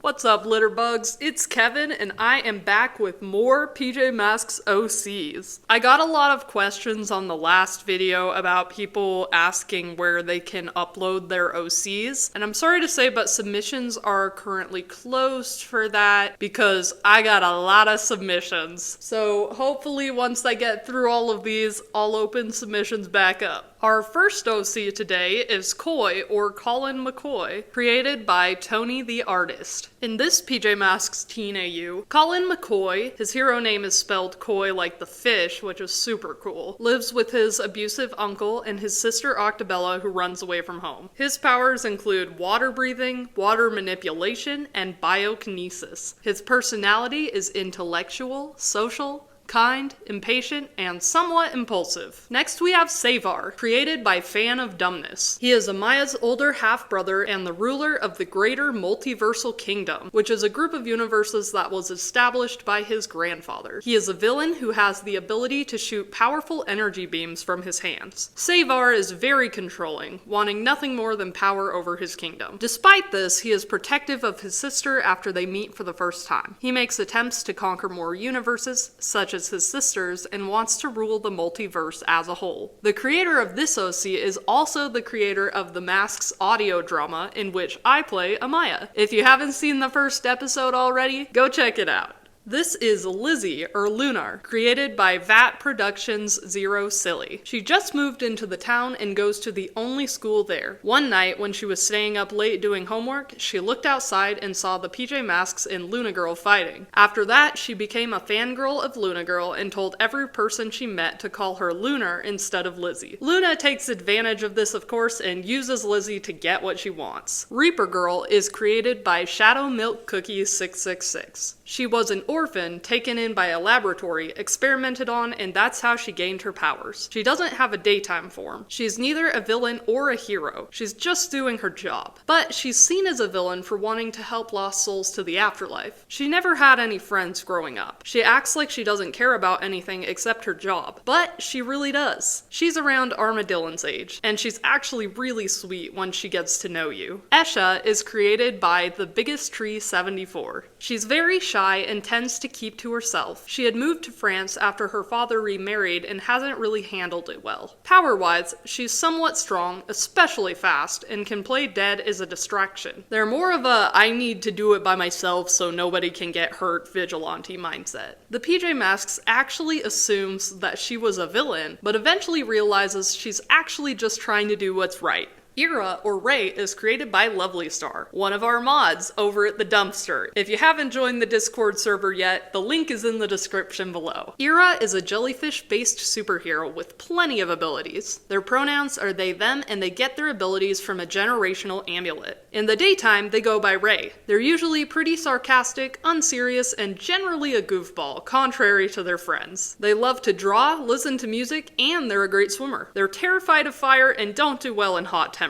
What's up, litterbugs? It's Kevin, and I am back with more PJ Masks OCs. I got a lot of questions on the last video about people asking where they can upload their OCs, and I'm sorry to say, but submissions are currently closed for that because I got a lot of submissions. So hopefully once I get through all of these, I'll open submissions back up. Our first OC today is Coy, or Colin McCoy, created by Tony the Artist. In this PJ Masks Teen AU, Colin McCoy, his hero name is spelled Coy like the fish, which is super cool, lives with his abusive uncle and his sister Octabella, who runs away from home. His powers include water breathing, water manipulation, and biokinesis. His personality is intellectual, social, kind, impatient, and somewhat impulsive. Next we have Savar, created by Fan of Dumbness. He is Amaya's older half-brother and the ruler of the Greater Multiversal Kingdom, which is a group of universes that was established by his grandfather. He is a villain who has the ability to shoot powerful energy beams from his hands. Savar is very controlling, wanting nothing more than power over his kingdom. Despite this, he is protective of his sister after they meet for the first time. He makes attempts to conquer more universes, such as his sisters, and wants to rule the multiverse as a whole. The creator of this OC is also the creator of the Masks audio drama in which I play Amaya. If you haven't seen the first episode already, go check it out. This is Lizzie, or Lunar, created by VAT Productions Zero Silly. She just moved into the town and goes to the only school there. One night, when she was staying up late doing homework, she looked outside and saw the PJ Masks and Luna Girl fighting. After that, she became a fangirl of Luna Girl and told every person she met to call her Lunar instead of Lizzie. Luna takes advantage of this, of course, and uses Lizzie to get what she wants. Reaper Girl is created by Shadow Milk Cookie 666. She was an orphan taken in by a laboratory, experimented on, and that's how she gained her powers. She doesn't have a daytime form. She's neither a villain or a hero. She's just doing her job. But she's seen as a villain for wanting to help lost souls to the afterlife. She never had any friends growing up. She acts like she doesn't care about anything except her job. But she really does. She's around Armadillon's age, and she's actually really sweet once she gets to know you. Esha is created by The Biggest Tree 74. She's very shy and tends to keep to herself. She had moved to France after her father remarried and hasn't really handled it well. Power-wise, she's somewhat strong, especially fast, and can play dead as a distraction. They're more of a I need to do it by myself so nobody can get hurt vigilante mindset. The PJ Masks actually assumes that she was a villain, but eventually realizes she's actually just trying to do what's right. Ira, or Ray, is created by Lovely Star, one of our mods over at the dumpster. If you haven't joined the Discord server yet, the link is in the description below. Ira is a jellyfish-based superhero with plenty of abilities. Their pronouns are they, them, and they get their abilities from a generational amulet. In the daytime, they go by Ray. They're usually pretty sarcastic, unserious, and generally a goofball, contrary to their friends. They love to draw, listen to music, and they're a great swimmer. They're terrified of fire and don't do well in hot temperatures.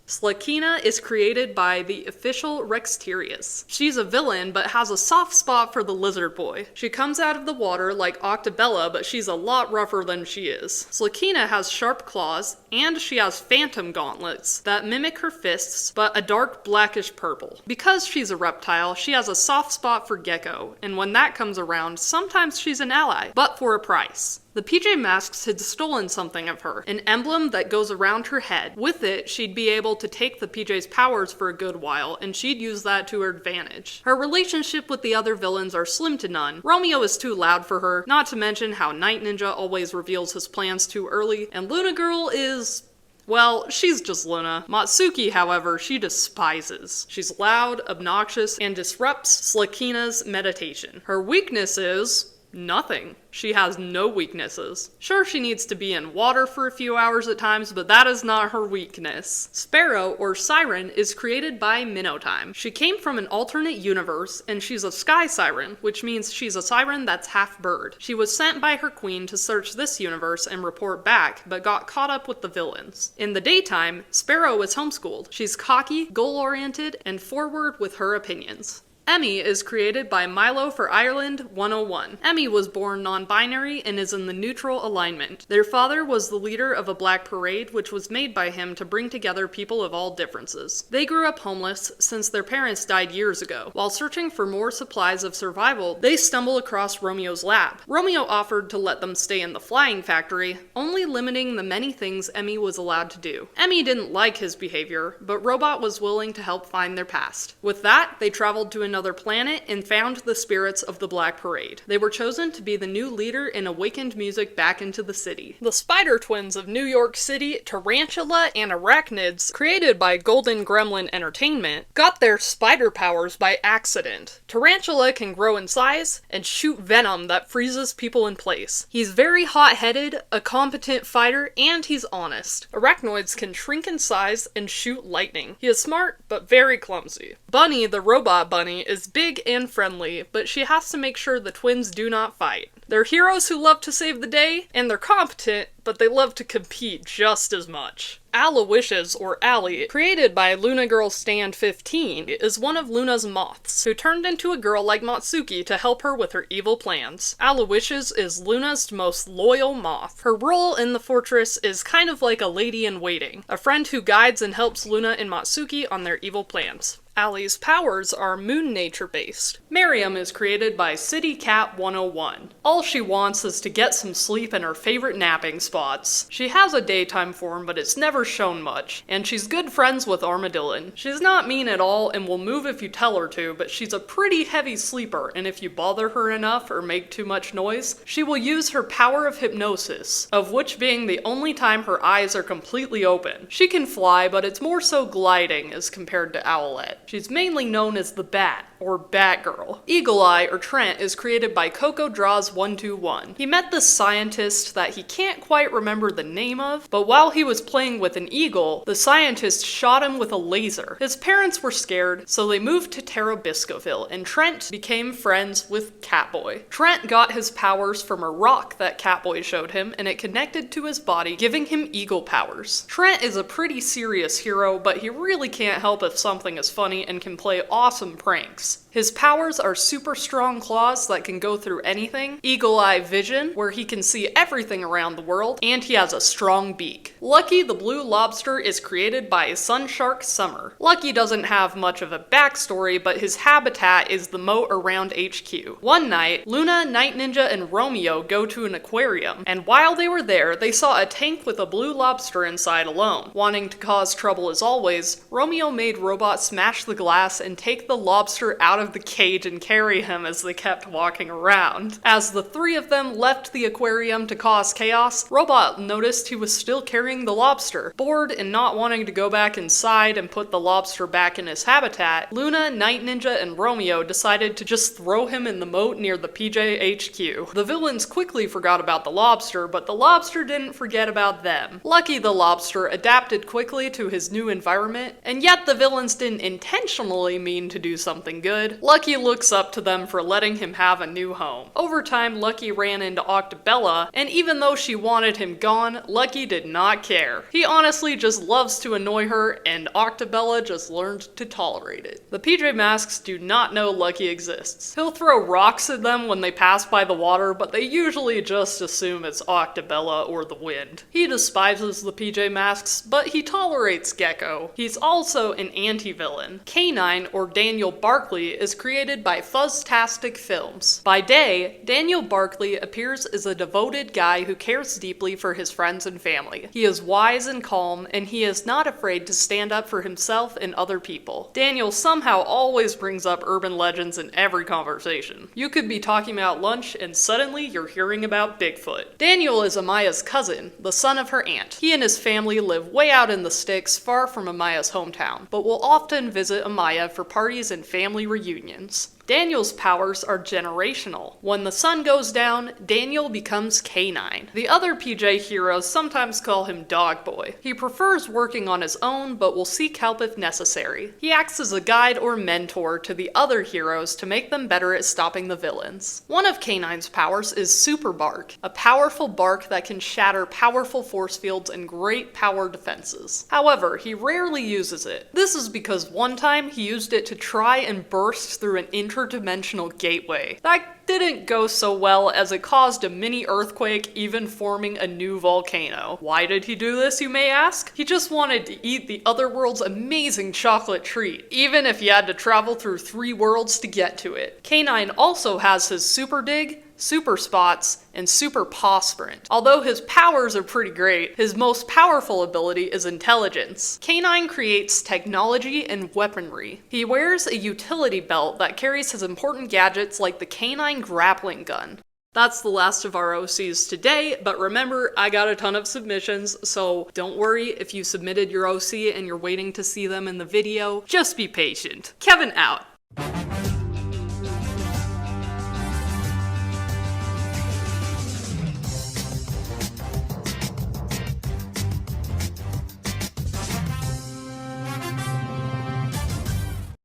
Slakina is created by the official Rexterius. She's a villain, but has a soft spot for the lizard boy. She comes out of the water like Octabella, but she's a lot rougher than she is. Slakina has sharp claws, and she has phantom gauntlets that mimic her fists, but a dark blackish purple. Because she's a reptile, she has a soft spot for Gecko, and when that comes around, sometimes she's an ally, but for a price. The PJ Masks had stolen something of her, an emblem that goes around her head. With it, she'd be able to take the PJ's powers for a good while, and she'd use that to her advantage. Her relationship with the other villains are slim to none. Romeo is too loud for her, not to mention how Night Ninja always reveals his plans too early, and Luna Girl is... well, she's just Luna. Matsuki, however, she despises. She's loud, obnoxious, and disrupts Slakina's meditation. Her weakness is... nothing. She has no weaknesses. Sure, she needs to be in water for a few hours at times, but that is not her weakness. Sparrow, or Siren, is created by Minnowtime. She came from an alternate universe, and she's a sky siren, which means she's a siren that's half bird. She was sent by her queen to search this universe and report back, but got caught up with the villains. In the daytime, Sparrow is homeschooled. She's cocky, goal-oriented, and forward with her opinions. Emmy is created by Milo for Ireland 101. Emmy was born non-binary and is in the neutral alignment. Their father was the leader of a black parade, which was made by him to bring together people of all differences. They grew up homeless since their parents died years ago. While searching for more supplies of survival, they stumble across Romeo's lab. Romeo offered to let them stay in the flying factory, only limiting the many things Emmy was allowed to do. Emmy didn't like his behavior, but Robot was willing to help find their past. With that, they traveled to another planet and found the spirits of the Black Parade. They were chosen to be the new leader and awakened music back into the city. The Spider Twins of New York City, Tarantula and Arachnids, created by Golden Gremlin Entertainment, got their spider powers by accident. Tarantula can grow in size and shoot venom that freezes people in place. He's very hot-headed, a competent fighter, and he's honest. Arachnoids can shrink in size and shoot lightning. He is smart, but very clumsy. Bunny, the robot bunny, is big and friendly, but she has to make sure the twins do not fight. They're heroes who love to save the day, and they're competent, but they love to compete just as much. Aloysius, or Allie, created by Luna Girl Stand 15, is one of Luna's moths, who turned into a girl like Matsuki to help her with her evil plans. Aloysius is Luna's most loyal moth. Her role in the fortress is kind of like a lady-in-waiting, a friend who guides and helps Luna and Matsuki on their evil plans. Allie's powers are moon nature based. Miriam is created by City Cat 101. All she wants is to get some sleep in her favorite napping spots. She has a daytime form, but it's never shown much, and she's good friends with Armadillon. She's not mean at all and will move if you tell her to, but she's a pretty heavy sleeper, and if you bother her enough or make too much noise, she will use her power of hypnosis, of which being the only time her eyes are completely open. She can fly, but it's more so gliding as compared to Owlette. She's mainly known as the Bat, or Batgirl. Eagle Eye, or Trent, is created by Coco Draws 121. He met this scientist that he can't quite remember the name of, but while he was playing with an eagle, the scientist shot him with a laser. His parents were scared, so they moved to Terabiscoville, and Trent became friends with Catboy. Trent got his powers from a rock that Catboy showed him, and it connected to his body, giving him eagle powers. Trent is a pretty serious hero, but he really can't help if something is funny and can play awesome pranks. His powers are super strong claws that can go through anything, Eagle Eye Vision, where he can see everything around the world, and he has a strong beak. Lucky the Blue Lobster is created by Sunshark Summer. Lucky doesn't have much of a backstory, but his habitat is the moat around HQ. One night, Luna, Night Ninja, and Romeo go to an aquarium, and while they were there, they saw a tank with a blue lobster inside alone. Wanting to cause trouble as always, Romeo made Robot smash the glass and take the lobster out of the cage and carry him as they kept walking around. As the three of them left the aquarium to cause chaos, Robot noticed he was still carrying the lobster. Bored and not wanting to go back inside and put the lobster back in his habitat, Luna, Night Ninja, and Romeo decided to just throw him in the moat near the PJ HQ. The villains quickly forgot about the lobster, but the lobster didn't forget about them. Lucky the lobster adapted quickly to his new environment, and yet the villains didn't intentionally mean to do something good. Lucky looks up to them for letting him have a new home. Over time, Lucky ran into Octabella, and even though she wanted him gone, Lucky did not care. He honestly just loves to annoy her, and Octabella just learned to tolerate it. The PJ Masks do not know Lucky exists. He'll throw rocks at them when they pass by the water, but they usually just assume it's Octabella or the wind. He despises the PJ Masks, but he tolerates Gecko. He's also an anti-villain. K9, or Daniel Barkley, is created by Fuzztastic Films. By day, Daniel Barkley appears as a devoted guy who cares deeply for his friends and family. He is wise and calm, and he is not afraid to stand up for himself and other people. Daniel somehow always brings up urban legends in every conversation. You could be talking about lunch, and suddenly you're hearing about Bigfoot. Daniel is Amaya's cousin, the son of her aunt. He and his family live way out in the sticks, far from Amaya's hometown, but will often visit Amaya for parties and family reunions. Daniel's powers are generational. When the sun goes down, Daniel becomes canine. The other PJ heroes sometimes call him Dog Boy. He prefers working on his own, but will seek help if necessary. He acts as a guide or mentor to the other heroes to make them better at stopping the villains. One of Canine's powers is Super Bark, a powerful bark that can shatter powerful force fields and great power defenses. However, he rarely uses it. This is because one time he used it to try and burst through an interdimensional gateway. That didn't go so well as it caused a mini earthquake, even forming a new volcano. Why did he do this, you may ask? He just wanted to eat the other world's amazing chocolate treat, even if he had to travel through 3 worlds to get to it. Canine also has his Super Dig, Super Spots, and Super Paw Sprint. Although his powers are pretty great, his most powerful ability is intelligence. Canine creates technology and weaponry. He wears a utility belt that carries his important gadgets like the Canine grappling gun. That's the last of our OCs today, but remember, I got a ton of submissions, so don't worry if you submitted your OC and you're waiting to see them in the video. Just be patient. Kevin out.